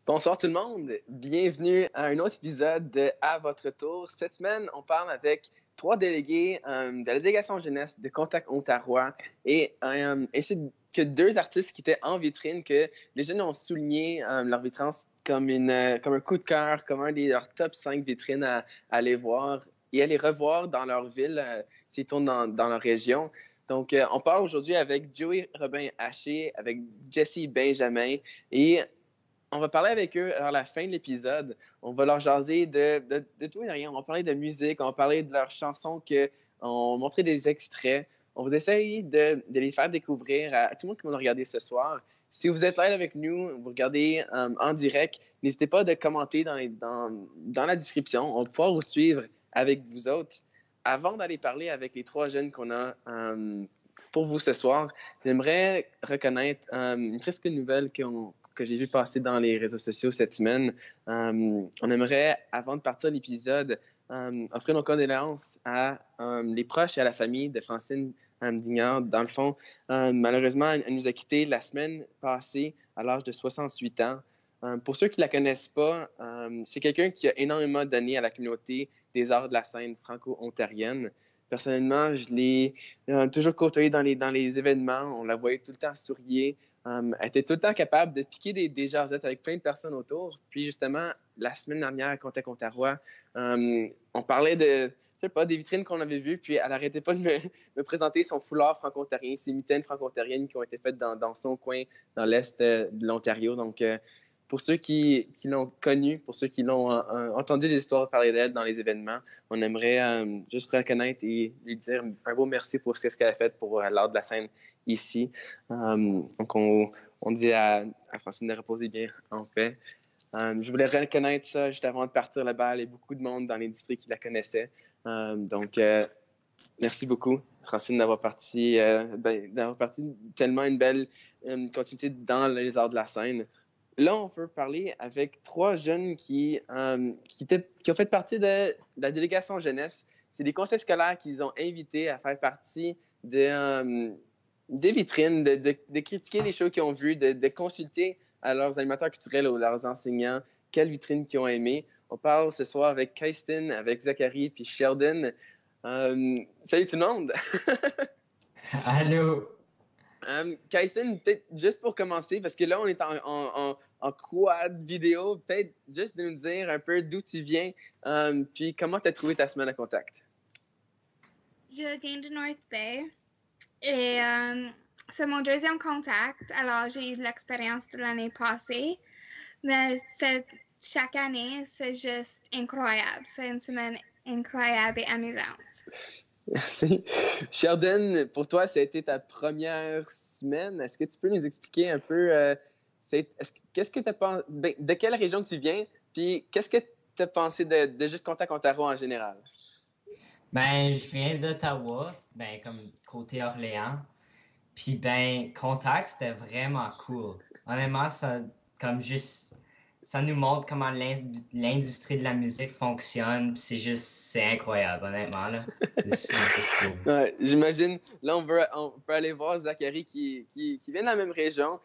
Bonsoir tout le monde, bienvenue à un autre épisode de À votre tour. Cette semaine, on parle avec trois délégués de la délégation jeunesse de Contact Ontario et c'est que deux artistes qui étaient en vitrine que les jeunes ont souligné leur vitrine comme un coup de cœur, comme un de leurs top 5 vitrines à aller voir et à les revoir dans leur ville s'ils tournent dans leur région. Donc, on parle aujourd'hui avec Joey Robin-Haché, avec Jesse Benjamin et on va parler avec eux à la fin de l'épisode. On va leur jaser de tout et de rien. On va parler de musique, on va parler de leurs chansons, on va montrer des extraits. On va essayer de les faire découvrir à tout le monde qui va nous regarder ce soir. Si vous êtes live avec nous, vous regardez en direct, n'hésitez pas à commenter dans la description. On va pouvoir vous suivre avec vous autres. Avant d'aller parler avec les trois jeunes qu'on a pour vous ce soir, j'aimerais reconnaître une triste nouvelle que j'ai vu passer dans les réseaux sociaux cette semaine. On aimerait, avant de partir l'épisode, offrir nos condoléances à les proches et à la famille de Francine Dignard. Dans le fond, malheureusement, elle nous a quittés la semaine passée à l'âge de 68 ans. Pour ceux qui ne la connaissent pas, c'est quelqu'un qui a énormément donné à la communauté des arts de la scène franco-ontarienne. Personnellement, je l'ai toujours côtoyée dans les événements. On la voyait tout le temps sourire. Elle était tout le temps capable de piquer des jasettes avec plein de personnes autour. Puis justement, la semaine dernière à Contact Ontario, on parlait je sais pas, des vitrines qu'on avait vues, puis elle n'arrêtait pas de me présenter son foulard franco-ontarien, ses mitaines franco-ontariennes qui ont été faites dans son coin, dans l'est de l'Ontario. Donc, pour ceux qui l'ont connue, pour ceux qui l'ont entendu des histoires parler d'elle dans les événements, on aimerait juste reconnaître et lui dire un beau merci pour ce qu'elle a fait pour l'art de la scène ici. Donc, on dit à Francine de reposer bien en paix. Je voulais reconnaître ça juste avant de partir là-bas. Il y a beaucoup de monde dans l'industrie qui la connaissait. Donc, merci beaucoup, Francine, d'avoir parti tellement une belle continuité dans les arts de la scène. Là, on peut parler avec trois jeunes qui ont fait partie de la délégation jeunesse. C'est des conseils scolaires qu'ils ont invités à faire partie des vitrines, de critiquer les shows qu'ils ont vus, de consulter à leurs animateurs culturels ou leurs enseignants quelles vitrines qu'ils ont aimées. On parle ce soir avec Kaisten, avec Zachary puis Sheldon. Salut tout le monde! Allô! Kaisten, peut-être juste pour commencer, parce que là, on est en quad vidéo, peut-être juste de nous dire un peu d'où tu viens, puis comment tu as trouvé ta semaine à Contact. Je viens de North Bay et c'est mon deuxième contact. Alors, j'ai eu de l'expérience de l'année passée, mais chaque année, c'est juste incroyable. C'est une semaine incroyable et amusante. Merci. Sheldon, pour toi, ça a été ta première semaine. Est-ce que tu peux nous expliquer un peu qu'est-ce que tu as pensé, de quelle région tu viens, puis qu'est-ce que tu as pensé de juste Contact Ontario en général? Ben, je viens d'Ottawa, comme côté Orléans. Puis, Contact, c'était vraiment cool. Honnêtement, ça nous montre comment l'industrie de la musique fonctionne. Puis c'est incroyable, honnêtement, là. C'est super cool. Ouais, j'imagine, là, on peut aller voir Zachary qui vient de la même région.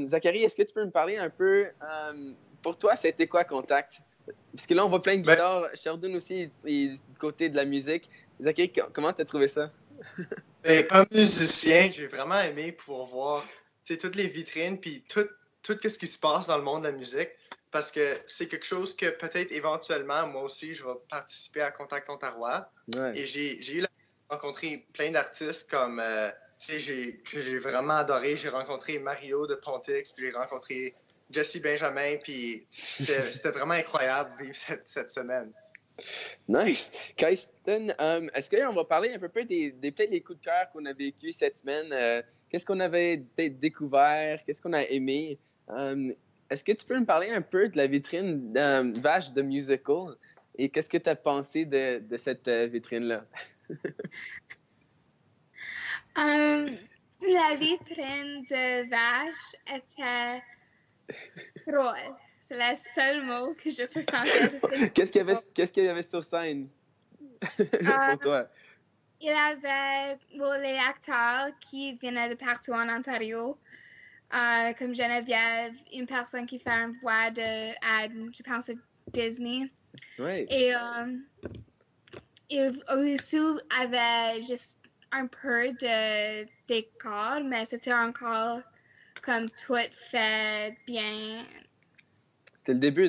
Zachary, est-ce que tu peux me parler un peu, pour toi, ça a été quoi Contact? Parce que là, on voit plein de guitares. Sheldon aussi est du côté de la musique. Zachary, comment tu as trouvé ça? Comme musicien, j'ai vraiment aimé pouvoir voir toutes les vitrines puis tout ce qui se passe dans le monde de la musique, parce que c'est quelque chose que peut-être éventuellement, moi aussi, je vais participer à Contact Ontario. Ouais. Et j'ai eu la chance de rencontrer plein d'artistes comme, que j'ai vraiment adoré. J'ai rencontré Mario de Pontix, puis j'ai rencontré Jesse Benjamin, puis c'était vraiment incroyable de vivre cette semaine. Nice. Kaisten, est-ce qu'on va parler un peu peut-être des coups de cœur qu'on a vécu cette semaine? Qu'est-ce qu'on avait peut-être découvert? Qu'est-ce qu'on a aimé? Est-ce que tu peux me parler un peu de la vitrine Vache de Musical? Et qu'est-ce que tu as pensé de cette vitrine-là? La vitrine de Vache était drôle. C'est le seul mot que je peux penser. Qu'est-ce qu'il y avait sur scène pour toi? Il y avait les acteurs qui venaient de partout en Ontario. comme Geneviève, une personne qui fait une voix de je pense, Disney. Oui. Et il aussi avait juste un peu de décor, mais c'était encore comme tout fait bien. C'était le début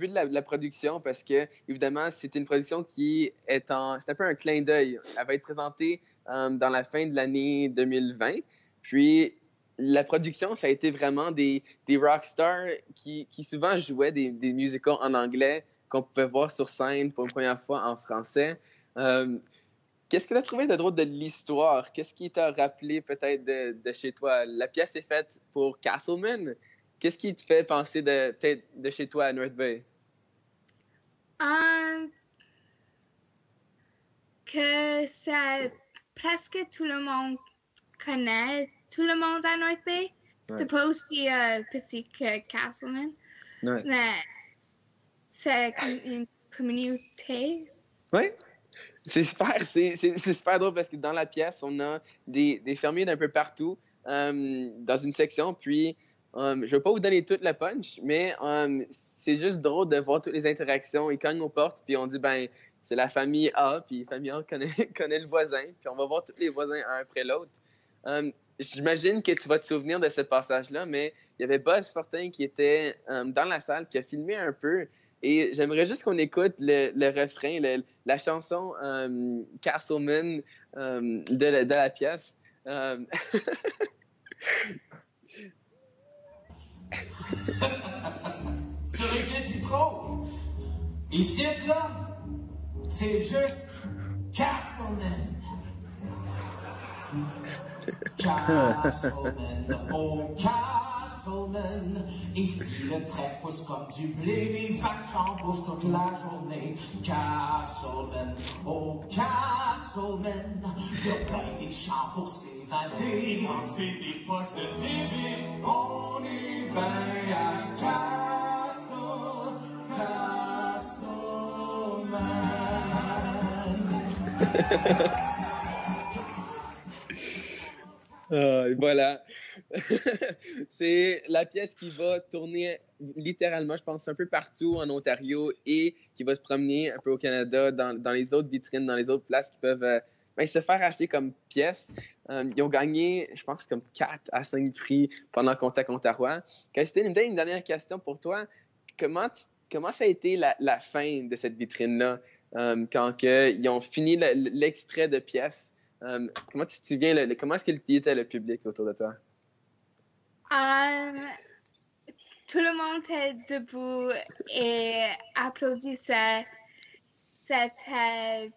de la production parce que, évidemment, c'était une production qui est c'est un peu un clin d'œil. Elle va être présentée dans la fin de l'année 2020. Puis, la production, ça a été vraiment des rockstars qui souvent jouaient des musicals en anglais qu'on pouvait voir sur scène pour une première fois en français. Qu'est-ce que tu as trouvé de drôle de l'histoire? Qu'est-ce qui t'a rappelé peut-être de chez toi? La pièce est faite pour Castleman. Qu'est-ce qui te fait penser peut-être de chez toi à North Bay? Que presque tout le monde connaît tout le monde à North Bay. Ouais. C'est pas aussi petit que Castleman, Ouais. mais c'est une communauté. Oui. C'est super, c'est super drôle parce que dans la pièce, on a des fermiers d'un peu partout dans une section. Puis, je ne vais pas vous donner toute la punch, mais c'est juste drôle de voir toutes les interactions. Ils cognent aux portes, puis on dit, ben, c'est la famille A, puis la famille A connaît le voisin, puis on va voir tous les voisins un après l'autre. J'imagine que tu vas te souvenir de ce passage-là, mais il y avait Buzz Fortin qui était dans la salle, qui a filmé un peu. Et j'aimerais juste qu'on écoute le refrain, la chanson Castleman de la pièce. Tu réfléchis trop. Ici, là, c'est juste Castleman. Castleman, oh Castleman. Ici, le trèfle pousse comme du blé, les vaches en poussent toute la journée. Castleman, oh Castleman. Y'a plein des champs pour s'évader. On fait des poches de TV, on est ben à Castleman. Et voilà. C'est la pièce qui va tourner littéralement, je pense, un peu partout en Ontario et qui va se promener un peu au Canada, dans les autres vitrines, dans les autres places qui peuvent se faire acheter comme pièces. Ils ont gagné, je pense, comme 4 à 5 prix pendant Contact Ontario. Christine, une dernière question pour toi. Comment ça a été la fin de cette vitrine-là quand ils ont fini l'extrait de pièces? Comment tu te souviens, comment est-ce qu'il était le public autour de toi? Tout le monde était debout et applaudissait. C'était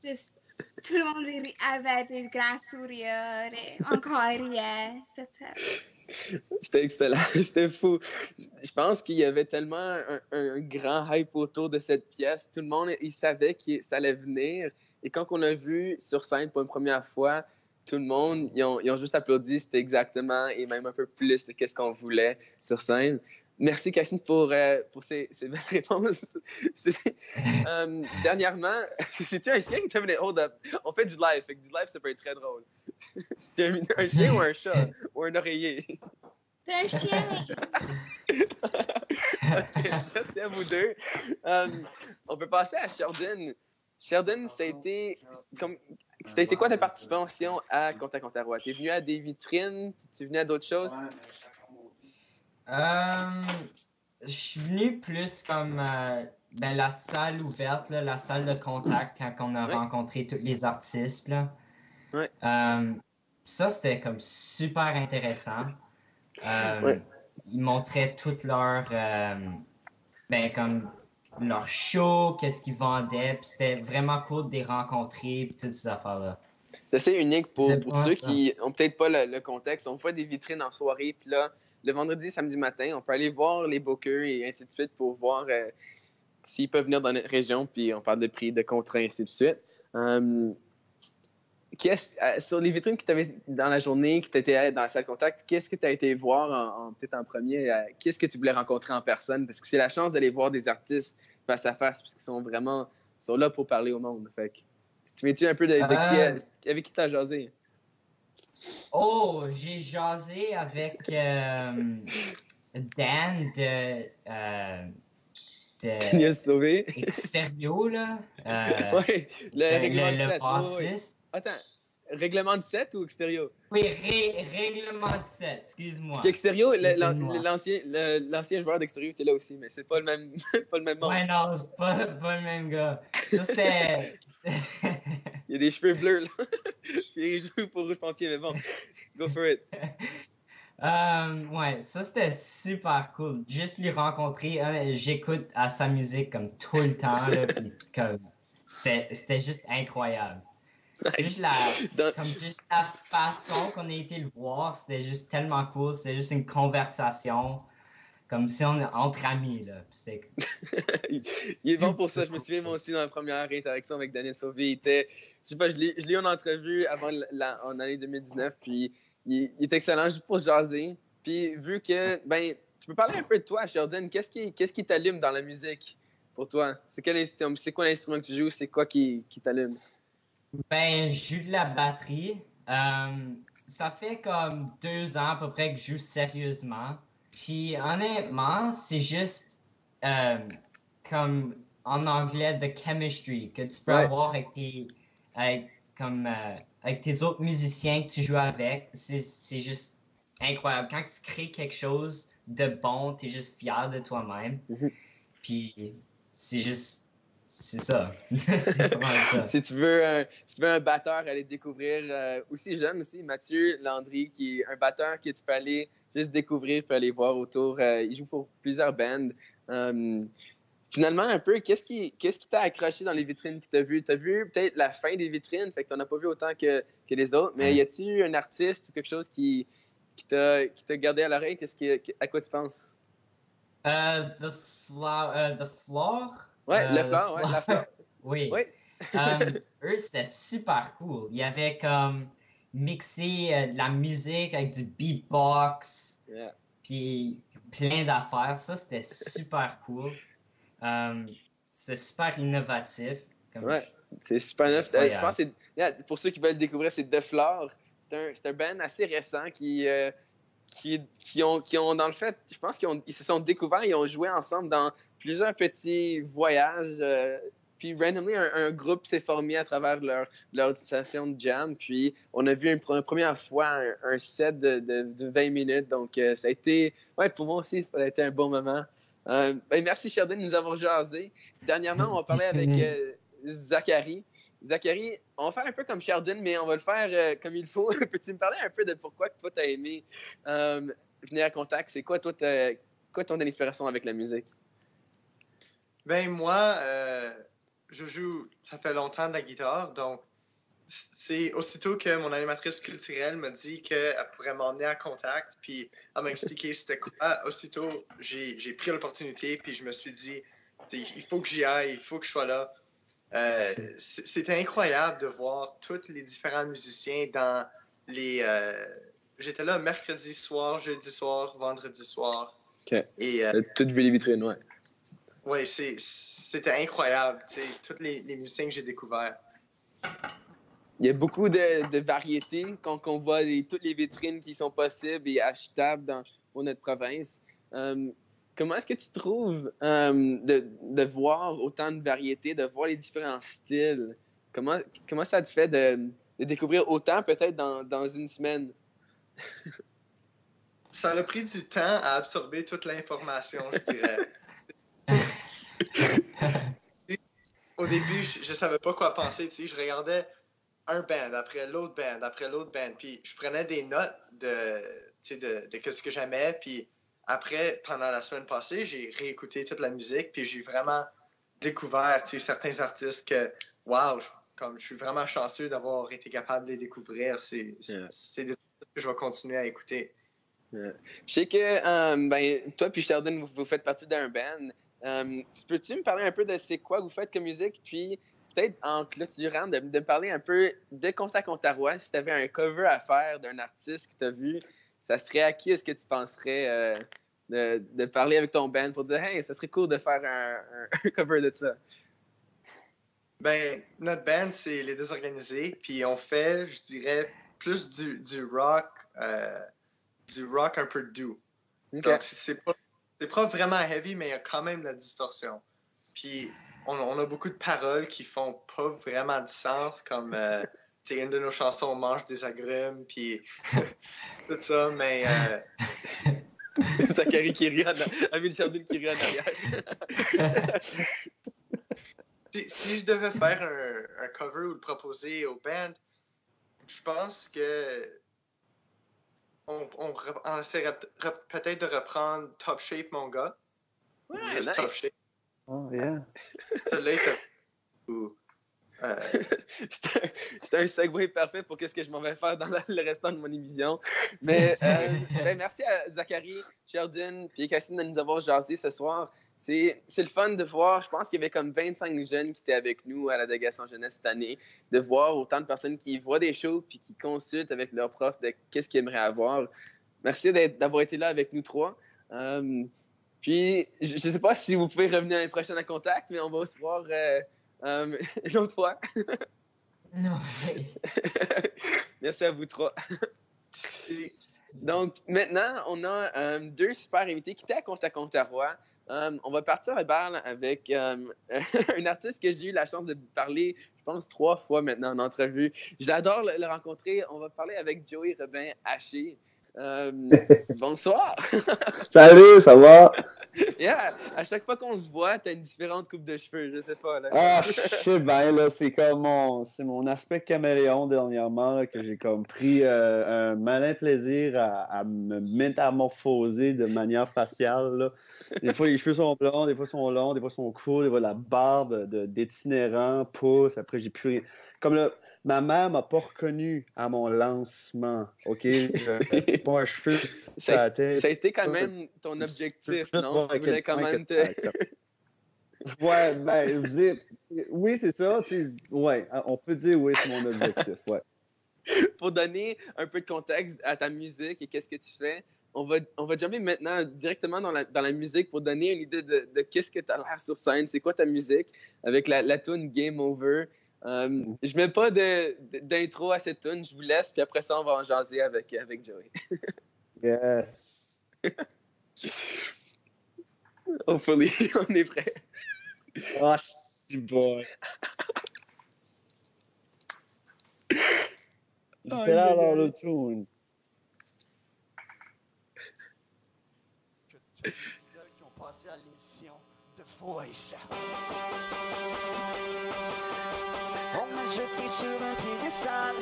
juste tout le monde avait des grands sourires et encore riait. C'était excellent, c'était fou. Je pense qu'il y avait tellement un grand hype autour de cette pièce. Tout le monde, il savait que ça allait venir. Et quand on l'a vu sur scène pour une première fois, tout le monde, ils ont juste applaudi. C'était exactement et même un peu plus de ce qu'on voulait sur scène. Merci, Cassine, pour ces belles réponses. Dernièrement, c'est-tu un chien qui t'a mené? Hold up. On fait du live. Fait que du live, ça peut être très drôle. C'est un chien ou un chat? Ou un oreiller? C'est un chien! Okay, merci à vous deux. On peut passer à Sheldon. Sheldon, ça a été quoi ta participation à Contact Ontario? T'es venu à des vitrines? Tu es venu à d'autres choses? Je suis venu plus comme la salle ouverte, là, la salle de contact, quand on a rencontré tous les artistes. Là. Ouais. Ça, c'était comme super intéressant. Ils montraient toutes comme leur show, qu'est-ce qu'ils vendaient, puis c'était vraiment cool de les rencontrer, puis toutes ces affaires-là. C'est assez unique pour ceux qui n'ont peut-être pas le contexte. On fait des vitrines en soirée, puis là, le vendredi, samedi matin, on peut aller voir les bookers et ainsi de suite pour voir s'ils peuvent venir dans notre région, puis on parle de prix, de contrats, et ainsi de suite. Sur les vitrines que tu avais dans la journée, que tu étais dans la salle contact, qu'est-ce que tu as été voir peut-être en premier? Qu'est-ce que tu voulais rencontrer en personne? Parce que c'est la chance d'aller voir des artistes face à face, parce qu'ils sont là pour parler au monde. Fait que, tu un peu avec qui tu as jasé? Oh, j'ai jasé avec Dan Daniel Sauvé. Extérieur, là. Ouais, le règlement Le 17. Ouais, ouais. bassiste. Attends, règlement 17 ou extérieur? Oui, règlement 17, excuse-moi. Parce qu'extérieur, Excuse-moi. l'ancien joueur d'extérieur était là aussi, mais c'est pas le même, pas le même monde. Ouais, non, c'est pas le même gars. Ça, c'était. Il a des cheveux bleus, là. Puis il joue pour Rouge Pompier, mais bon, go for it. Ouais, ça c'était super cool. Juste lui rencontrer, j'écoute à sa musique comme tout le temps, là, puis comme c'était juste incroyable. Juste Dans- juste la façon qu'on a été le voir, c'était juste tellement cool. C'était juste une conversation, comme si on entre amis, là. Puis il est bon pour ça. Je me souviens, moi aussi, dans la première interaction avec Daniel Sauvé, il était. Je sais pas, je l'ai eu en entrevue en année 2019, puis il est excellent juste pour se jaser. Puis vu que, ben, tu peux parler un peu de toi, Sheldon. Qu'est-ce qui t'allume dans la musique pour toi? C'est quoi l'instrument que tu joues? C'est quoi qui t'allume? Ben, je joue de la batterie. Ça fait comme 2 ans à peu près que je joue sérieusement. Puis honnêtement, c'est juste comme en anglais the chemistry que tu peux Ouais. avoir avec tes autres musiciens que tu joues avec. C'est juste incroyable. Quand tu crées quelque chose de bon, tu es juste fier de toi-même. Mhm. Puis c'est ça. C'est vraiment ça. Si tu veux un batteur à aller découvrir, aussi jeune aussi, Mathieu Landry, qui est un batteur que tu peux aller juste découvrir, puis aller voir autour. Il joue pour plusieurs bands. Finalement, un peu, qu'est-ce qui t'a accroché dans les vitrines que tu as vues? Tu as vu peut-être la fin des vitrines, fait que tu n'en as pas vu autant que les autres, mais y a-tu un artiste ou quelque chose qui t'a gardé à l'oreille? À quoi tu penses? The Floor. Ouais, la fleur. Oui. Oui. Eux, c'était super cool. Il y avait comme mixé de la musique avec du beatbox, Yeah. puis plein d'affaires. Ça, c'était super cool. C'est super innovatif. Ouais, c'est super neuf. Je Incroyable. pense que pour ceux qui veulent le découvrir, c'est De Flore. C'est un band assez récent qui ont dans le fait, je pense qu'ils se sont découverts, ils ont joué ensemble dans plusieurs petits voyages. Puis randomly, un groupe s'est formé à travers leur station de jam. Puis on a vu une première fois un set de 20 minutes. Donc ça a été, ouais, pour moi aussi, ça a été un bon moment. Ben, merci Sheldon de nous avoir jasé. Dernièrement, on va parler avec Zachary. Zachary, on va faire un peu comme Sheldon, mais on va le faire comme il faut. Peux-tu me parler un peu de pourquoi toi, tu as aimé venir à Contact? C'est quoi, toi, ton inspiration avec la musique? Ben moi, je joue, ça fait longtemps de la guitare, donc c'est aussitôt que mon animatrice culturelle m'a dit qu'elle pourrait m'emmener à Contact, puis elle m'a expliqué c'était quoi. Aussitôt, j'ai pris l'opportunité, puis je me suis dit, il faut que j'y aille, il faut que je sois là. C'était incroyable de voir tous les différents musiciens dans les... j'étais là mercredi soir, jeudi soir, vendredi soir. OK. Et Toutes vu les vitrines, ouais. ouais, c'était incroyable, tous les musiciens que j'ai découverts. Il y a beaucoup de variétés qu'on voit toutes les vitrines qui sont possibles et achetables pour notre province. Comment est-ce que tu trouves de voir autant de variétés, de voir les différents styles? Comment ça te fait de découvrir autant peut-être dans une semaine? Ça a pris du temps à absorber toute l'information, je dirais. Au début, je savais pas quoi penser, je regardais un band après l'autre band, puis je prenais des notes de ce que j'aimais, puis après, pendant la semaine passée, j'ai réécouté toute la musique, puis j'ai vraiment découvert certains artistes que, wow, je suis vraiment chanceux d'avoir été capable de les découvrir. C'est des artistes que je vais continuer à écouter. Yeah. Je sais que ben, toi puis Sheldon, vous faites partie d'un band. Peux-tu me parler un peu de c'est quoi vous faites comme musique, puis peut-être en clôturant, de me parler un peu de Contact Ontario, si tu avais un cover à faire d'un artiste que tu as vu, ça serait à qui est-ce que tu penserais de parler avec ton band pour dire « Hey, ça serait cool de faire un cover de ça ». Ben, notre band, c'est Les Désorganisés, puis on fait, je dirais, plus du rock un peu doux. Ok. Donc, c'est pas vraiment heavy, mais il y a quand même de la distorsion. Puis, on a beaucoup de paroles qui font pas vraiment de sens, comme une de nos chansons, on mange des agrumes, puis tout ça, mais Zachary qui rit Amine Chardin qui rit en arrière. si je devais faire un cover ou le proposer au band, je pense que on essaierait peut-être de reprendre Top Shape, mon gars. Ouais, Juste nice. Top Shape. Oh, yeah. Celui-là, ou, C'était un segue parfait pour ce que je m'en vais faire dans le restant de mon émission. Mais merci à Zachary, Sheldon et Cassine de nous avoir jasé ce soir. C'est le fun de voir, je pense qu'il y avait comme 25 jeunes qui étaient avec nous à la délégation jeunesse cette année, de voir autant de personnes qui voient des shows puis qui consultent avec leurs profs de qu'est-ce qu'ils aimeraient avoir. Merci d'avoir été là avec nous trois. Puis, je ne sais pas si vous pouvez revenir l'année prochaine à Contact, mais on va se voir une autre fois. Non. Merci à vous trois. Donc, maintenant, on a deux super invités qui étaient à Contact Ontario. On va partir à Bâle avec un artiste que j'ai eu la chance de parler, je pense, 3 fois maintenant en entrevue. J'adore le rencontrer. On va parler avec Joey Robin-Haché. Bonsoir! Salut, ça va? Yeah! À chaque fois qu'on se voit, t'as une différente coupe de cheveux, je sais pas. Là. Ah, je sais bien, là, c'est comme mon aspect caméléon dernièrement, là, que j'ai comme pris un malin plaisir à me métamorphoser de manière faciale, là. Des fois, les cheveux sont blonds, des fois, sont longs, des fois, sont courts, des fois, la barbe d'itinérant pousse. Après, j'ai plus rien. Comme là, ma mère m'a pas reconnu à mon lancement, OK? Pas un cheveu sur la tête. Ça a été quand même ton objectif, Juste non? Tu voulais quand même te... Ouais, ben, je veux dire, oui, c'est ça. Ouais, on peut dire oui, c'est mon objectif, ouais. Pour donner un peu de contexte à ta musique et qu'est-ce que tu fais, on va jumper maintenant directement dans la musique pour donner une idée de qu'est-ce que tu as l'air sur scène, c'est quoi ta musique avec la tune Game Over. Je mets pas d'intro à cette tune, je vous laisse, puis après ça, on va en jaser avec Joey. Yes. Hopefully, on est prêt. Ah, c'est bon. Fais là dans le tune. Que tous les idoles qui ont passé à l'émission The Voice. On m'a jeté sur un piédestal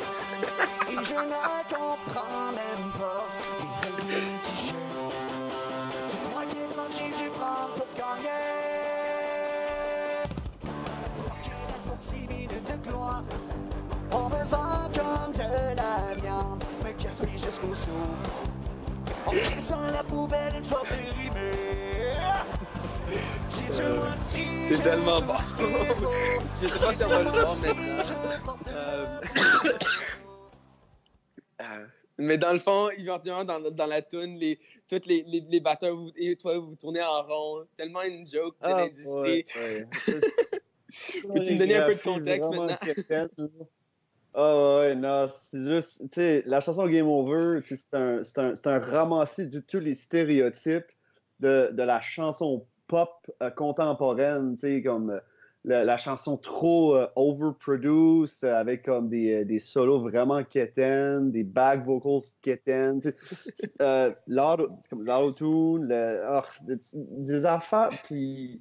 et je ne comprends même pas les règles du jeu. C'est toi qui es devant Jésus prendre pour gagner. Fuck la pour 6 minutes de gloire. On me vend comme de la viande, me gaspille jusqu'au sou. On tire sur la poubelle une fois périmée. Dis-moi si C'est tellement bon. Je sais pas si on va le voir maintenant. Mais dans le fond, éventuellement, dans la toune, tous les batteurs et toi, vous tournez en rond. Tellement une joke de l'industrie. Ouais. Peux-tu me donner un peu de contexte maintenant? Ah ouais, non, c'est juste, tu sais, la chanson Game Over, c'est un ramassis de tous les stéréotypes de la chanson pop contemporaine, tu sais, comme la chanson trop overproduced, avec comme des solos vraiment quétaines, des back vocals quétaines, l'autotune, des affaires, puis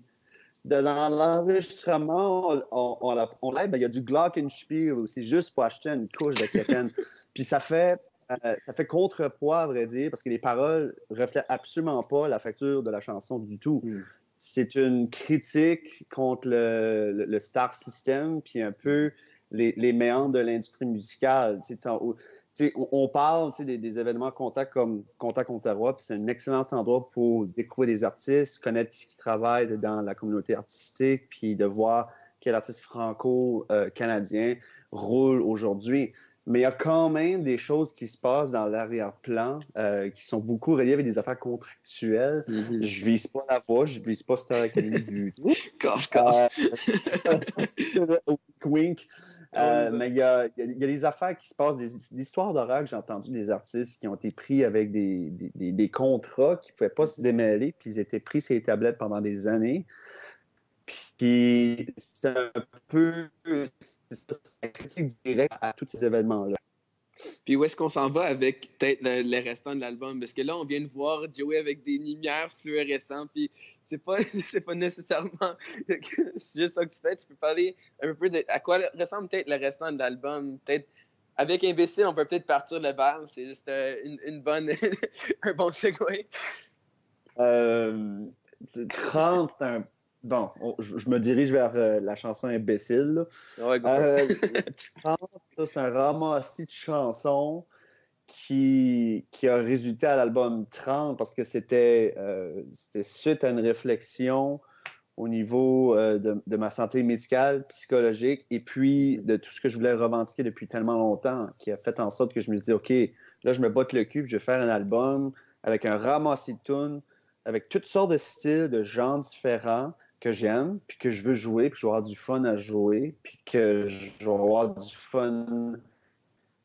dans l'enregistrement, on l'aide, ben, il y a du glockenspiel aussi, juste pour acheter une couche de quétaine. Puis ça fait contrepoids, à vrai dire, parce que les paroles reflètent absolument pas la facture de la chanson du tout. C'est une critique contre le star system, puis un peu les méandres de l'industrie musicale. On parle des événements Contact comme Contact Ontario, puis c'est un excellent endroit pour découvrir des artistes, connaître qui travaillent dans la communauté artistique, puis de voir quel artiste franco-canadien roule aujourd'hui. Mais il y a quand même des choses qui se passent dans l'arrière-plan qui sont beaucoup reliées avec des affaires contractuelles. Je vise pas la voix, je vise pas Star Academy du tout. Cough. Wink. Mais il y a des affaires qui se passent, des histoires d'horreur que j'ai entendues des artistes qui ont été pris avec des contrats qui ne pouvaient pas se démêler, puis ils étaient pris sur les tablettes pendant des années. Puis c'est un peu c'est critique directe à tous ces événements-là. Puis où est-ce qu'on s'en va avec peut-être le restant de l'album? Parce que là, on vient de voir Joey avec des lumières fluorescentes, puis c'est pas, c'est pas nécessairement c'est juste ça que tu fais. Tu peux parler un peu de à quoi ressemble peut-être le restant de l'album. Peut-être avec Imbécile, on peut peut-être partir le bal. C'est juste une bonne un bon segue. 30, c'est un... Bon, je me dirige vers la chanson Imbécile. Ouais, 30, ça, c'est un ramassis de chansons qui a résulté à l'album 30 parce que c'était suite à une réflexion au niveau de ma santé médicale, psychologique, et puis de tout ce que je voulais revendiquer depuis tellement longtemps, qui a fait en sorte que je me dis, OK, là, je me botte le cul, puis je vais faire un album avec un ramassis de tunes, avec toutes sortes de styles, de genres différents que j'aime, puis que je veux jouer, puis je vais avoir du fun à jouer, puis que je vais avoir du fun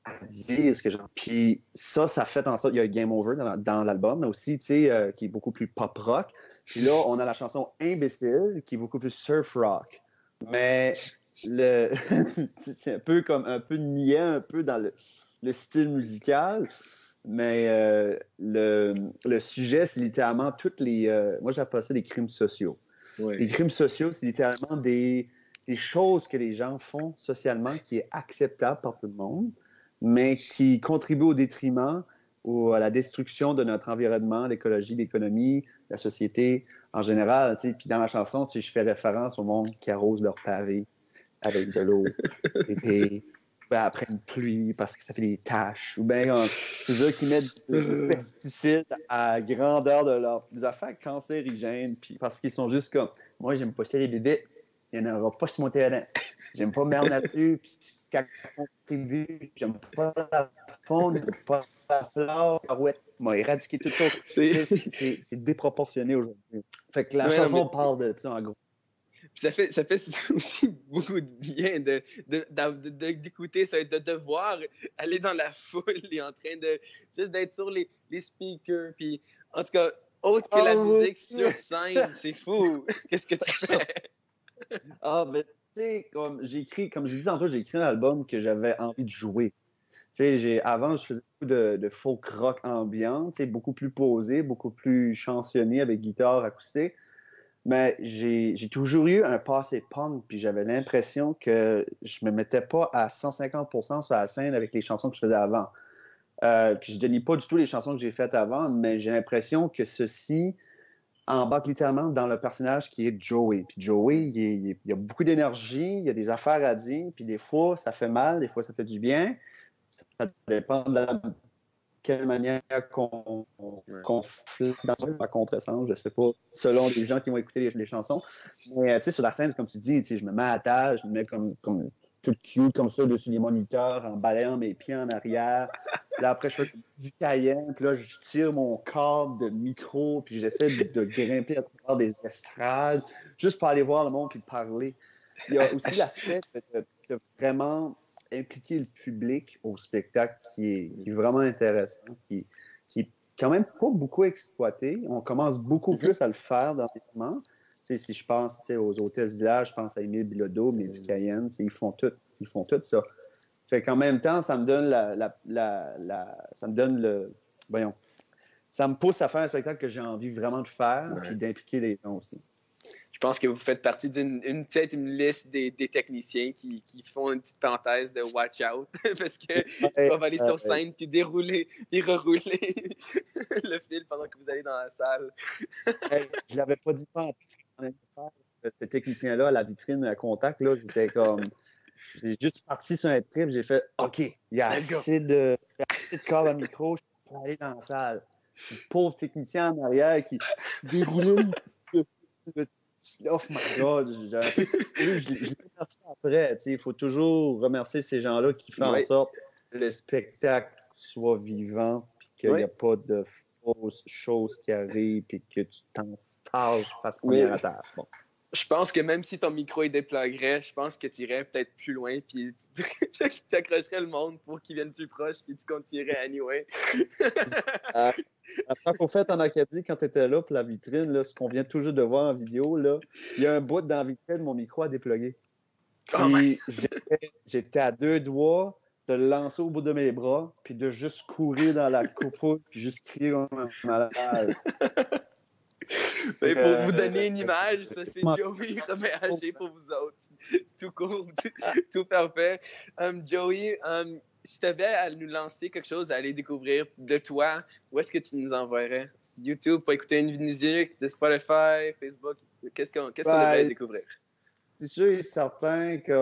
à dire ce que j'aime. Puis ça fait en sorte qu'il y a Game Over dans l'album, mais aussi, tu sais, qui est beaucoup plus pop-rock. Puis là, on a la chanson Imbécile, qui est beaucoup plus surf-rock. Mais c'est un peu niais, un peu dans le style musical. Mais le sujet, c'est littéralement toutes les... moi, j'appelle ça des crimes sociaux. Ouais. Les crimes sociaux, c'est littéralement des choses que les gens font socialement qui est acceptable par tout le monde, mais qui contribuent au détriment ou à la destruction de notre environnement, l'écologie, l'économie, la société en général. Tu sais. Puis dans la chanson, tu sais, je fais référence au monde qui arrose leur pavé avec de l'eau et après une pluie parce que ça fait des taches. Ou bien ceux qui mettent des pesticides à grandeur de des affaires cancérigènes, puis parce qu'ils sont juste comme moi, j'aime pas ça les bébés, il n'y en aura pas sur mon terrain. J'aime pas merde là-dessus, puis quand on contribue, j'aime pas la faune, j'aime pas la flore, la rouette. Moi, éradiquer tout ça. C'est déproportionné aujourd'hui. Fait que la chanson parle de ça en gros. Ça fait aussi beaucoup de bien d'écouter ça, de devoir aller dans la foule et en train de juste d'être sur les speakers. Puis, en tout cas, autre que la musique sur scène, c'est fou. Qu'est-ce que tu fais? Mais tu sais, comme je disais tantôt, j'ai écrit un album que j'avais envie de jouer. Tu sais, avant, je faisais beaucoup de folk rock ambiant, tu sais, beaucoup plus posé, beaucoup plus chansonné avec guitare acoustique. Mais j'ai toujours eu un passé punk, puis j'avais l'impression que je me mettais pas à 150% sur la scène avec les chansons que je faisais avant. Puis je dénie pas du tout les chansons que j'ai faites avant, mais j'ai l'impression que ceci embarque littéralement dans le personnage qui est Joey. Puis Joey, il y a beaucoup d'énergie, il y a des affaires à dire, puis des fois, ça fait mal, des fois, ça fait du bien. Ça dépend de quelle manière qu'on flotte dans un contresens, je sais pas, selon les gens qui vont écouter les chansons. Mais tu sais, sur la scène, comme tu dis, je me mets à table, je me mets comme tout cute comme ça dessus les moniteurs, en balayant mes pieds en arrière. Là, après, je fais du Cayenne, puis là, je tire mon câble de micro, puis j'essaie de grimper à travers des estrades, juste pour aller voir le monde puis parler. Il y a aussi l'aspect de vraiment impliquer le public au spectacle qui est vraiment intéressant, qui est quand même pas beaucoup exploité. On commence beaucoup plus à le faire dans les moments. Si je pense aux hôtesses d'Hilaire, je pense à Émile Bilodeau, Mehdi Cayenne, ils font tout ça. Fait qu'en même temps, ça me donne voyons, ça me pousse à faire un spectacle que j'ai envie vraiment de faire, puis d'impliquer les gens aussi. Je pense que vous faites partie peut-être une liste des techniciens qui font une petite parenthèse de watch out parce qu'ils doivent aller sur scène puis dérouler puis rerouler le fil pendant que vous allez dans la salle. Je l'avais pas dit pas en plus. Ce technicien-là, à la vitrine à contact, là, j'étais comme. J'ai juste parti sur un trip, j'ai fait OK, il y a assez de câbles à micro, je peux aller dans la salle. Le pauvre technicien en arrière qui déroulait oh my God, je l'ai remercié après. Il faut toujours remercier ces gens-là qui font en sorte que le spectacle soit vivant puis qu'il n'y a pas de fausses choses qui arrivent puis que tu t'en fâches face première à terre. Bon. Je pense que même si ton micro il dépluguerait, je pense que tu irais peut-être plus loin, puis tu accrocherais le monde pour qu'ils viennent plus proche, puis tu continuerais anyway. Après qu'on fait en Acadie, quand tu étais là pour la vitrine, là, ce qu'on vient toujours de voir en vidéo, là, il y a un bout dans la vitrine, mon micro a déplugué. Puis j'étais à 2 doigts de le lancer au bout de mes bras, puis de juste courir dans la coupole, puis juste crier comme un malade. Ben, pour vous donner une image, ça c'est Joey Roméager pour vous autres. Tout court, tout parfait. Joey, si tu avais à nous lancer quelque chose à aller découvrir de toi, où est-ce que tu nous enverrais? Sur YouTube pour écouter une musique, de Spotify, Facebook, qu'est-ce qu'on devrait découvrir? C'est sûr et certain que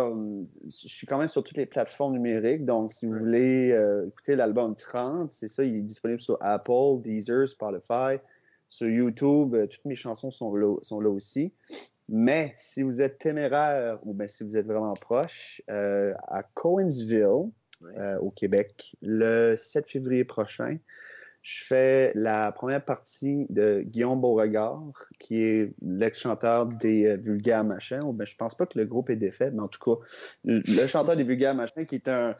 je suis quand même sur toutes les plateformes numériques. Donc, si vous voulez écouter l'album 30, c'est ça, il est disponible sur Apple, Deezer, Spotify. Sur YouTube, toutes mes chansons sont là aussi. Mais si vous êtes téméraire ou bien si vous êtes vraiment proche, à Cowansville, au Québec, le 7 février prochain, je fais la première partie de Guillaume Beauregard, qui est l'ex-chanteur des Vulgaires Machins. Ben, je pense pas que le groupe est défait, mais en tout cas, le chanteur des Vulgaires Machins, qui est un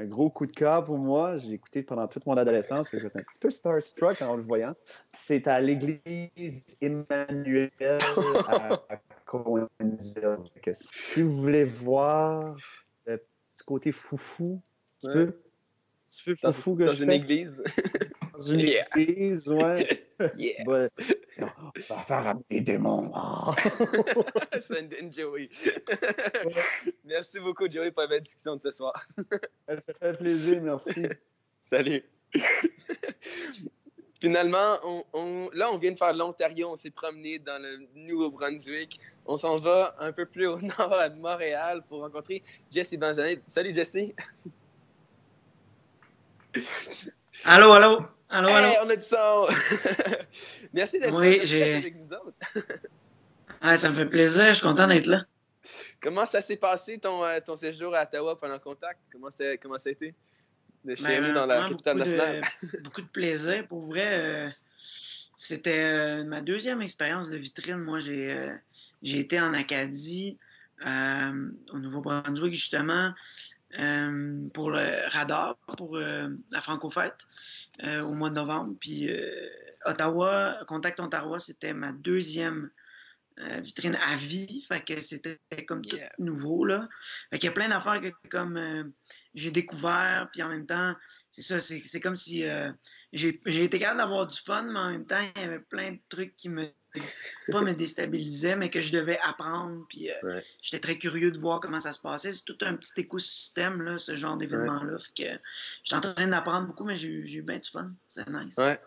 gros coup de cœur pour moi. J'ai écouté pendant toute mon adolescence, que j'étais un peu starstruck en le voyant. C'est à l'église Emmanuel à Cowansville. Si vous voulez voir le petit côté foufou, un petit peu foufou que dans je une fais. Église. Dans une église, ouais. Yes. On va faire amener des démons. C'est une Joey. Merci beaucoup, Joey, pour la belle discussion de ce soir. Ça fait plaisir, merci. Salut. Finalement, là, on vient de faire l'Ontario. On s'est promené dans le Nouveau-Brunswick. On s'en va un peu plus au nord à Montréal pour rencontrer Jesse Benjamin. Salut, Jesse. Allô. Hey, on a du son! Merci d'être avec nous autres. Ça me fait plaisir, je suis content d'être là. Comment ça s'est passé ton séjour à Ottawa pendant Contact? Comment ça a été de chez nous dans la capitale nationale? Beaucoup de plaisir. Pour vrai, c'était ma deuxième expérience de vitrine. Moi, j'ai été en Acadie, au Nouveau-Brunswick, justement, pour le Radar, pour la Franco-Fête, au mois de novembre. Puis Ottawa, Contact Ontario, c'était ma deuxième vitrine à vie. Fait que c'était comme tout nouveau, là. Fait qu'il y a plein d'affaires que comme j'ai découvert, puis en même temps, c'est ça, c'est comme si j'ai été capable d'avoir du fun, mais en même temps, il y avait plein de trucs qui me déstabilisaient, mais que je devais apprendre, puis j'étais très curieux de voir comment ça se passait. C'est tout un petit écosystème, là, ce genre d'événement-là. Fait que j'étais en train d'apprendre beaucoup, mais j'ai eu bien du fun. C'était nice. Ouais.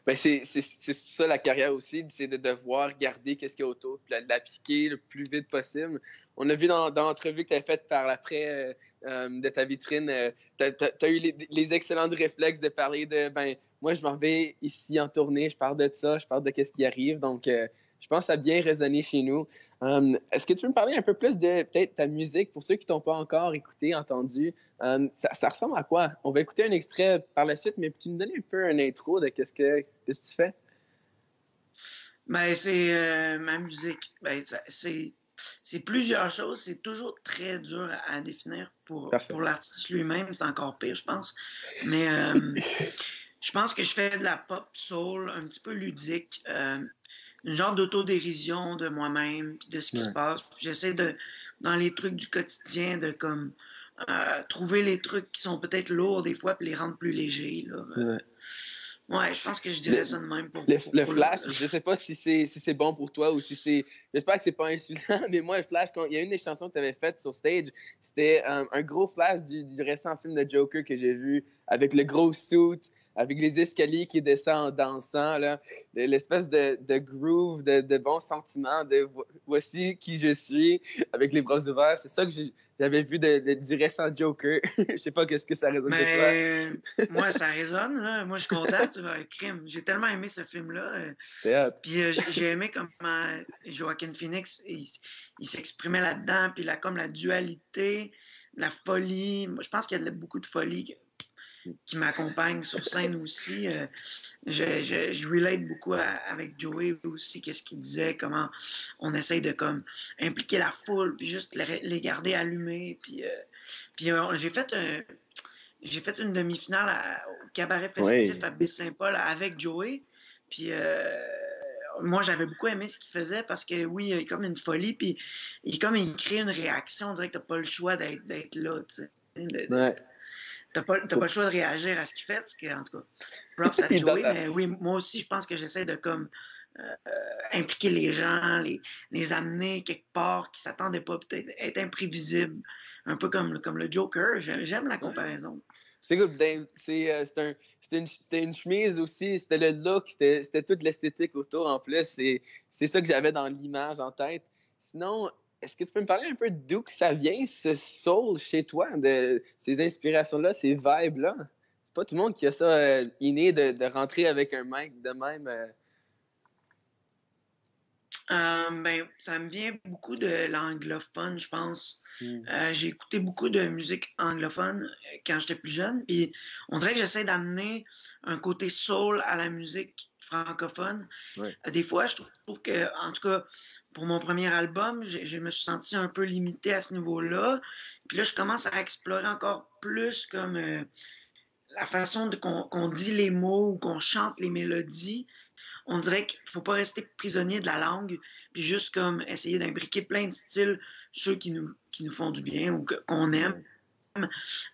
Ben c'est ça la carrière aussi, c'est de devoir garder qu'est-ce qu'il y a autour, puis l'appliquer le plus vite possible. On a vu dans l'entrevue que tu as faite par après de ta vitrine, tu as eu les excellents réflexes de parler de moi je m'en vais ici en tournée, je parle de ça, je parle de qu'est-ce qui arrive, donc je pense que ça a bien résonné chez nous. Est-ce que tu peux me parler un peu plus de peut-être ta musique pour ceux qui t'ont pas encore écouté, entendu? Ça ressemble à quoi? On va écouter un extrait par la suite, mais peux-tu me donner un peu un intro de qu'est-ce que tu fais? Ben, c'est ma musique. Ben, c'est plusieurs choses. C'est toujours très dur à définir pour l'artiste lui-même. C'est encore pire, je pense. Mais je pense que je fais de la pop soul un petit peu ludique. Une genre d'autodérision de moi-même puis de ce qui se passe. J'essaie dans les trucs du quotidien, de comme trouver les trucs qui sont peut-être lourds des fois puis les rendre plus légers. Là. Ouais, je pense que je dirais ça de même pour le flash, je sais pas si c'est bon pour toi ou si c'est... J'espère que c'est pas insultant, mais moi, le flash, il y a une des chansons que tu avais faites sur stage, c'était un gros flash du récent film de Joker que j'ai vu, avec le gros suit, avec les escaliers qui descendent en dansant, là, l'espèce de groove, de bons sentiments, de voici qui je suis, avec les bras ouverts. C'est ça que j'avais vu du récent Joker. Je sais pas qu'est-ce que ça résonne chez toi. Moi, ça résonne. Là. Moi, je suis content. Tu vois, crime. J'ai tellement aimé ce film-là. C'était hot. Puis j'ai aimé comment Joaquin Phoenix, il s'exprimait là-dedans. Puis comme la dualité, la folie. Moi, je pense qu'il y a beaucoup de folie. qui m'accompagnent sur scène aussi. Je relate beaucoup avec Joey aussi, qu'est-ce qu'il disait, comment on essaye de comme impliquer la foule, puis juste les garder allumés. Puis j'ai fait une demi-finale au cabaret festif à Baie-Saint-Paul avec Joey. Puis moi, j'avais beaucoup aimé ce qu'il faisait parce que oui, il y a comme une folie, puis il crée une réaction. On dirait que t'as pas le choix d'être là, tu sais. T'as pas le choix de réagir à ce qu'il fait, parce que, en tout cas, props à Joey, mais oui, moi aussi, je pense que j'essaie de comme impliquer les gens, les amener quelque part qui s'attendaient pas, peut-être être imprévisible, un peu comme le Joker. J'aime la comparaison. C'est good, Dave. C'était une chemise aussi, c'était le look, c'était toute l'esthétique autour en plus. C'est ça que j'avais dans l'image en tête. Sinon, est-ce que tu peux me parler un peu d'où que ça vient, ce soul chez toi, de ces inspirations-là, ces vibes-là? C'est pas tout le monde qui a ça inné de rentrer avec un mic de même. Ben, ça me vient beaucoup de l'anglophone, je pense. J'ai écouté beaucoup de musique anglophone quand j'étais plus jeune, puis on dirait que j'essaie d'amener un côté soul à la musique francophone. Ouais. Des fois, je trouve que, en tout cas, pour mon premier album, je me suis senti un peu limité à ce niveau-là. Puis là, je commence à explorer encore plus comme la façon qu'on dit les mots ou qu'on chante les mélodies. On dirait qu'il ne faut pas rester prisonnier de la langue, puis juste comme essayer d'imbriquer plein de styles, ceux qui nous font du bien ou qu'on aime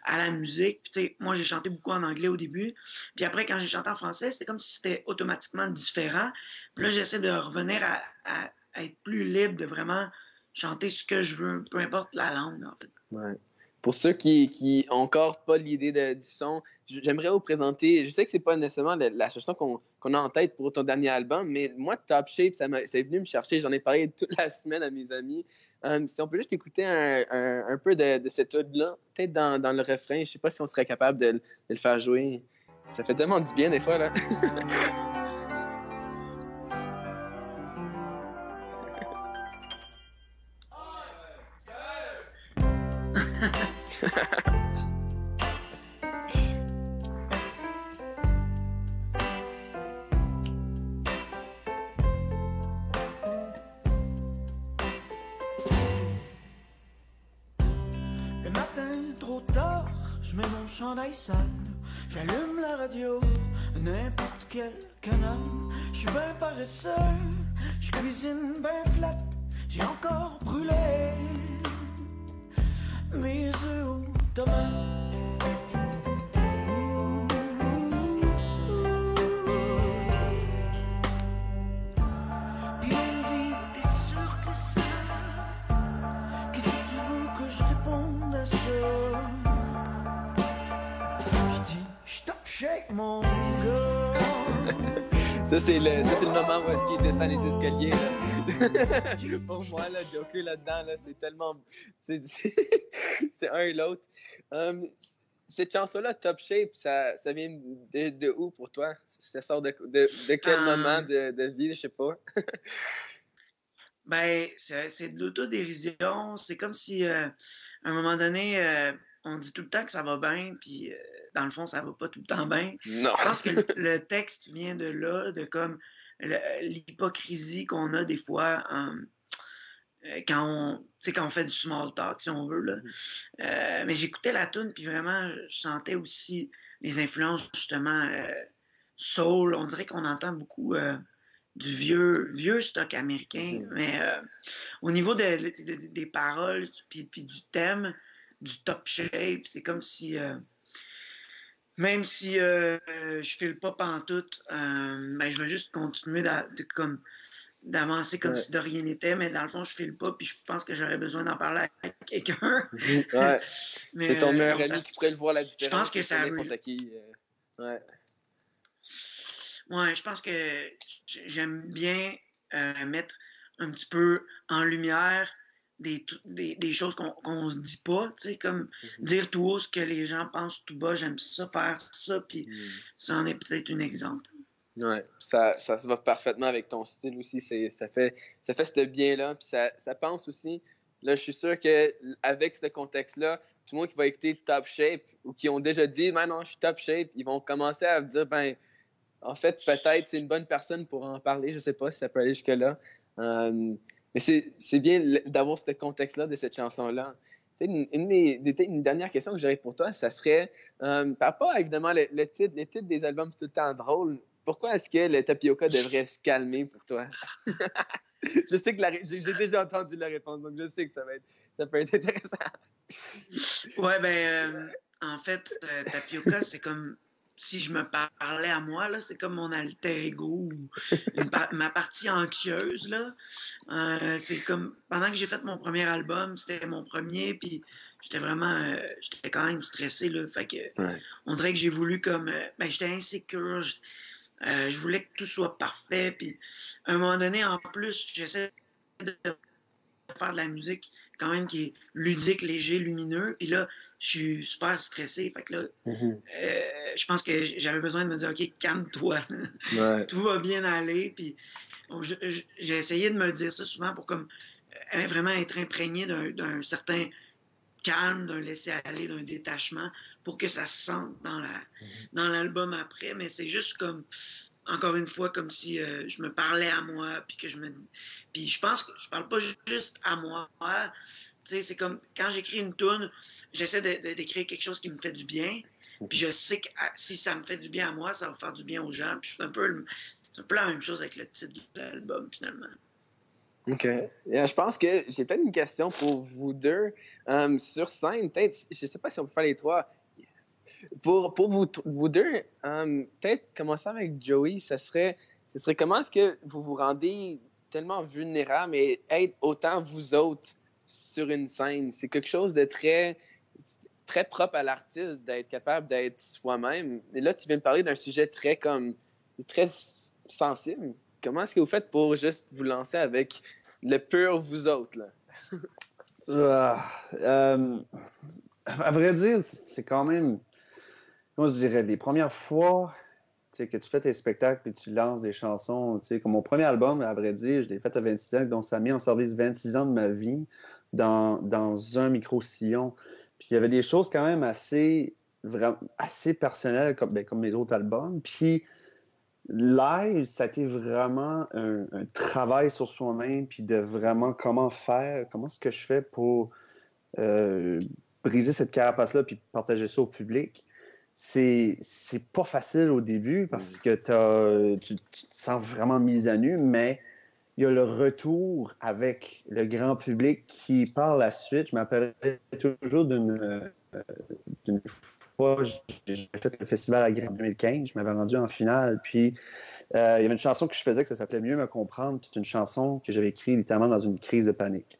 à la musique. Puis, moi, j'ai chanté beaucoup en anglais au début, puis après, quand j'ai chanté en français, c'était comme si c'était automatiquement différent. Puis là, j'essaie de revenir à être plus libre, de vraiment chanter ce que je veux, peu importe la langue, en fait. Ouais. Pour ceux qui ont encore pas l'idée du son, j'aimerais vous présenter. Je sais que c'est pas nécessairement la chanson qu'on a en tête pour ton dernier album, mais moi, Top Shape, ça est venu me chercher. J'en ai parlé toute la semaine à mes amis. Si on peut juste écouter un peu de cette tude-là, peut-être dans le refrain, je sais pas si on serait capable de le faire jouer. Ça fait tellement du bien des fois, là. Le matin, trop tard, je mets mon chandail sale, j'allume la radio, n'importe quel canal. Je suis ben paresseux, je cuisine ben flat, j'ai encore brûlé mes œufs aux tomates. Mon gars. Ça, c'est le moment où est-ce qu'il descend les escaliers. Là. Pour moi, là, Joker là-dedans, là, c'est tellement... C'est un et l'autre. Cette chanson-là, Top Shape, ça vient de où pour toi? Ça sort de quel moment de vie, je sais pas. Ben, c'est de l'autodérision. C'est comme si, à un moment donné, on dit tout le temps que ça va bien, puis dans le fond, ça va pas tout le temps bien. Non. Je pense que le texte vient de là, de comme l'hypocrisie qu'on a des fois quand on fait du small talk, si on veut. Là. Mais j'écoutais la tune, puis vraiment, je sentais aussi les influences, justement, soul. On dirait qu'on entend beaucoup du vieux stock américain. Mais au niveau des paroles, puis du thème, du Top Shape, c'est comme si... même si je file pas pantoute, ben, je vais juste continuer d'avancer comme si de rien n'était, mais dans le fond, je file pas, puis je pense que j'aurais besoin d'en parler à quelqu'un. Ouais. Mais, c'est ton meilleur ami qui pourrait le voir la différence. Je pense que ça n'importe qui. Ouais. Ouais, je pense que j'aime bien mettre un petit peu en lumière des choses qu'on se dit pas, tu sais, comme dire tout haut ce que les gens pensent tout bas, j'aime ça, faire ça, puis ça en est peut-être un exemple. Ouais, ça se va parfaitement avec ton style aussi, ça fait ce bien-là, puis ça pense aussi, là, je suis sûr qu'avec ce contexte-là, tout le monde qui va écouter Top Shape ou qui ont déjà dit, maintenant je suis Top Shape, ils vont commencer à dire, ben, en fait, peut-être c'est une bonne personne pour en parler. Je sais pas si ça peut aller jusque-là. Mais c'est bien d'avoir ce contexte-là de cette chanson-là. Une dernière question que j'aurais pour toi, ça serait, par rapport à, évidemment, le titre des albums, c'est tout le temps drôle. Pourquoi est-ce que le tapioca devrait se calmer pour toi? Je sais que j'ai déjà entendu la réponse, donc je sais que ça peut être intéressant. Ouais, ben, en fait, tapioca, c'est comme si je me parlais à moi, là, c'est comme mon alter ego, ma partie anxieuse, là. C'est comme, pendant que j'ai fait mon premier album, c'était mon premier, puis j'étais j'étais quand même stressé, là. Fait que, on dirait que j'ai voulu comme, ben, j'étais insécure, je voulais que tout soit parfait, puis à un moment donné, en plus, j'essaie de faire de la musique quand même qui est ludique, léger, lumineux. Puis là, je suis super stressé. Fait que là, je pense que j'avais besoin de me dire, OK, calme-toi. Tout va bien aller. Puis j'ai essayé de me le dire ça souvent pour comme vraiment être imprégné d'un certain calme, d'un laisser-aller, d'un détachement pour que ça se sente dans l'album après. Mais c'est juste comme encore une fois, comme si je me parlais à moi, puis que puis je pense que je parle pas juste à moi. Tu sais, c'est comme quand j'écris une tune, j'essaie d'écrire quelque chose qui me fait du bien, puis je sais que si ça me fait du bien à moi, ça va faire du bien aux gens. Puis c'est un peu la même chose avec le titre de l'album, finalement. OK. Je pense que j'ai peut-être une question pour vous deux. Sur scène, peut-être, je sais pas si on peut faire les trois. Pour vous deux, peut-être commencer avec Joey, ce serait comment est-ce que vous vous rendez tellement vulnérable et être autant vous autres sur une scène? C'est quelque chose de très, très propre à l'artiste, d'être capable d'être soi-même. Et là, tu viens de parler d'un sujet très sensible. Comment est-ce que vous faites pour juste vous lancer avec le pur vous autres, là? À vrai dire, c'est quand même... Comment je dirais, les premières fois que tu fais tes spectacles et tu lances des chansons, comme mon premier album, à vrai dire, je l'ai fait à 26 ans, donc ça a mis en service 26 ans de ma vie dans un micro-sillon. Puis il y avait des choses quand même assez personnelles comme les autres albums. Puis live, ça a été vraiment un travail sur soi-même, puis de vraiment comment est-ce que je fais pour briser cette carapace-là puis partager ça au public. C'est pas facile au début parce que tu te sens vraiment mis à nu, mais il y a le retour avec le grand public qui, par la suite, je m'appellerai toujours d'une fois, j'ai fait le festival à Grèce en 2015, je m'avais rendu en finale, puis il y avait une chanson que je faisais que ça s'appelait Mieux me comprendre, puis c'est une chanson que j'avais écrite littéralement dans une crise de panique.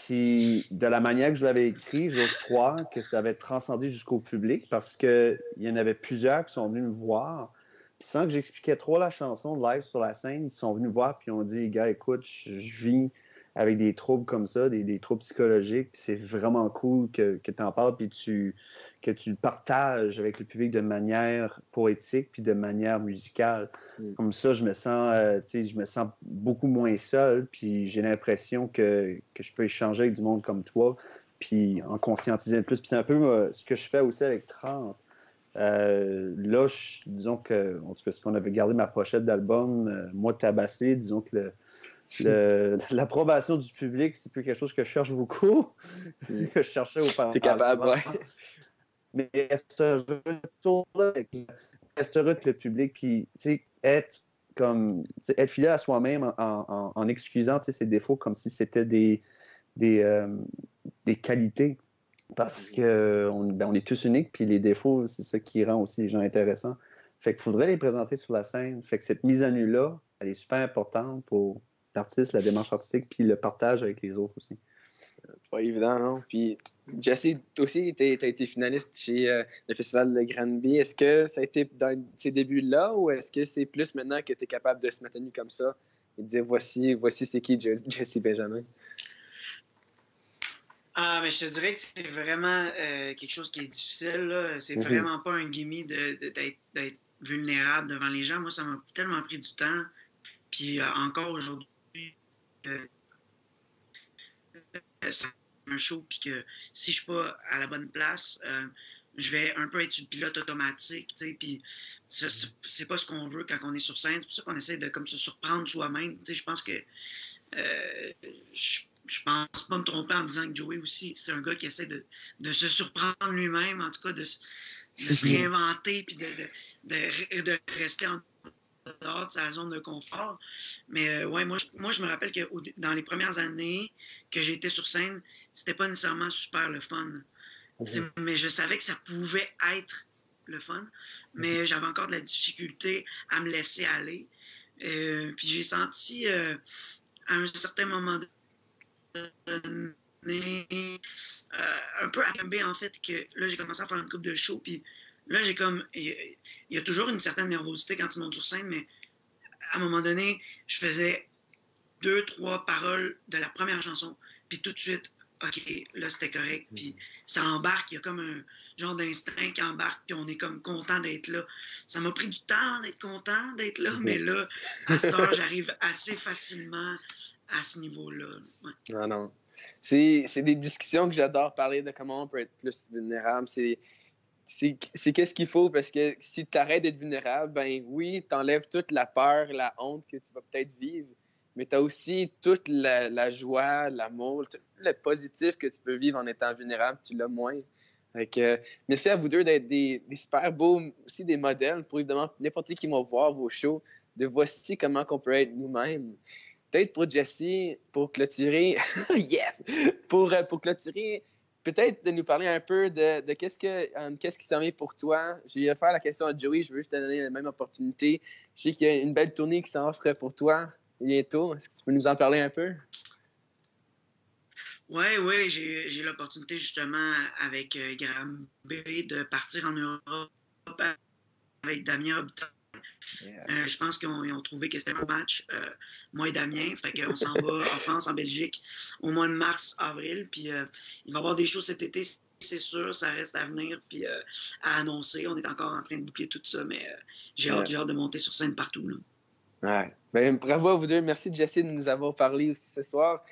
Puis, de la manière que je l'avais écrit, j'ose croire que ça avait transcendé jusqu'au public parce qu'il y en avait plusieurs qui sont venus me voir. Puis, sans que j'expliquais trop la chanson live sur la scène, ils sont venus me voir puis ils ont dit « Gars, écoute, je vis avec des troubles comme ça, des troubles psychologiques. Puis c'est vraiment cool que tu en parles puis que tu le partages avec le public de manière poétique puis de manière musicale. Comme ça, je me sens beaucoup moins seul puis j'ai l'impression que je peux échanger avec du monde comme toi puis en conscientiser un plus. Puis c'est un peu ce que je fais aussi avec 30. Là, disons que, en tout cas, si on avait gardé ma pochette d'album, moi, tabassé, disons que l'approbation du public, c'est plus quelque chose que je cherche beaucoup, que je cherchais auparavant. T'es capable, ouais. Mais ce retour-là, restera avec le public, puis être fidèle à soi-même en excusant ses défauts comme si c'était des qualités. Parce qu'on est tous uniques, puis les défauts, c'est ça qui rend aussi les gens intéressants. Fait qu'il faudrait les présenter sur la scène. Fait que cette mise à nu-là, elle est super importante pour l'artiste, la démarche artistique, puis le partage avec les autres aussi. Pas évident, non? Puis, Jesse, toi aussi, tu as été finaliste chez le Festival de Granby. Est-ce que ça a été dans ces débuts-là ou est-ce que c'est plus maintenant que tu es capable de se mettre à nu comme ça et de dire voici c'est qui Jesse Benjamin? Mais je te dirais que c'est vraiment quelque chose qui est difficile. Là. C'est vraiment pas un gimme d'être vulnérable devant les gens. Moi, ça m'a tellement pris du temps. Puis encore aujourd'hui, ça un show, puis que si je suis pas à la bonne place, je vais un peu être une pilote automatique, tu sais, puis c'est pas ce qu'on veut quand on est sur scène. C'est pour ça qu'on essaie de comme se surprendre soi-même. Tu sais, je pense que je pense pas me tromper en disant que Joey aussi, c'est un gars qui essaie de se surprendre lui-même, en tout cas de se réinventer, puis de rester en dehors de sa zone de confort. Mais ouais, moi, je me rappelle que dans les premières années que j'étais sur scène, c'était pas nécessairement super le fun. Mais je savais que ça pouvait être le fun, mais j'avais encore de la difficulté à me laisser aller. Puis j'ai senti à un certain moment donné, un peu accablé en fait, que là j'ai commencé à faire une couple de shows, puis là j'ai comme, il y a toujours une certaine nervosité quand tu montes sur scène, mais à un moment donné, je faisais 2-3 paroles de la première chanson, puis tout de suite, OK, là, c'était correct. Puis ça embarque, il y a comme un genre d'instinct qui embarque, puis on est comme content d'être là. Ça m'a pris du temps d'être content d'être là, mais là, à cette heure, j'arrive assez facilement à ce niveau-là. Ouais. Non. C'est des discussions que j'adore parler de comment on peut être plus vulnérable. C'est qu'est-ce qu'il faut, parce que si tu arrêtes d'être vulnérable, ben oui, tu enlèves toute la peur, la honte que tu vas peut-être vivre, mais tu as aussi toute la joie, l'amour, tout le positif que tu peux vivre en étant vulnérable, tu l'as moins. Merci à vous deux d'être des super beaux, aussi des modèles pour évidemment n'importe qui va voir vos shows, de voici comment on peut être nous-mêmes. Peut-être pour Jessie, pour clôturer, yes! Pour clôturer, peut-être de nous parler un peu de qu'est-ce qui s'en vient pour toi. Je vais faire la question à Joey, je veux juste te donner la même opportunité. Je sais qu'il y a une belle tournée qui s'offre pour toi bientôt. Est-ce que tu peux nous en parler un peu? Oui, j'ai l'opportunité justement avec Graham B de partir en Europe avec Damien Robitaille. Yeah. Je pense qu'ils ont trouvé que c'était un match, moi et Damien. Fait qu'on s'en va en France, en Belgique, au mois de mars, avril. Puis il va y avoir des shows cet été, c'est sûr, ça reste à venir, puis à annoncer. On est encore en train de boucler tout ça, mais j'ai hâte de monter sur scène partout. Là. Ouais. Ben, bravo à vous deux. Merci Jessie de nous avoir parlé aussi ce soir.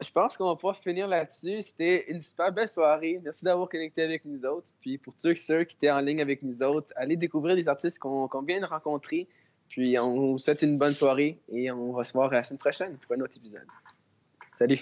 Je pense qu'on va pouvoir finir là-dessus. C'était une super belle soirée. Merci d'avoir connecté avec nous autres. Puis pour ceux qui étaient en ligne avec nous autres, allez découvrir des artistes qu'on vient de rencontrer. Puis on vous souhaite une bonne soirée et on va se voir la semaine prochaine pour un autre épisode. Salut!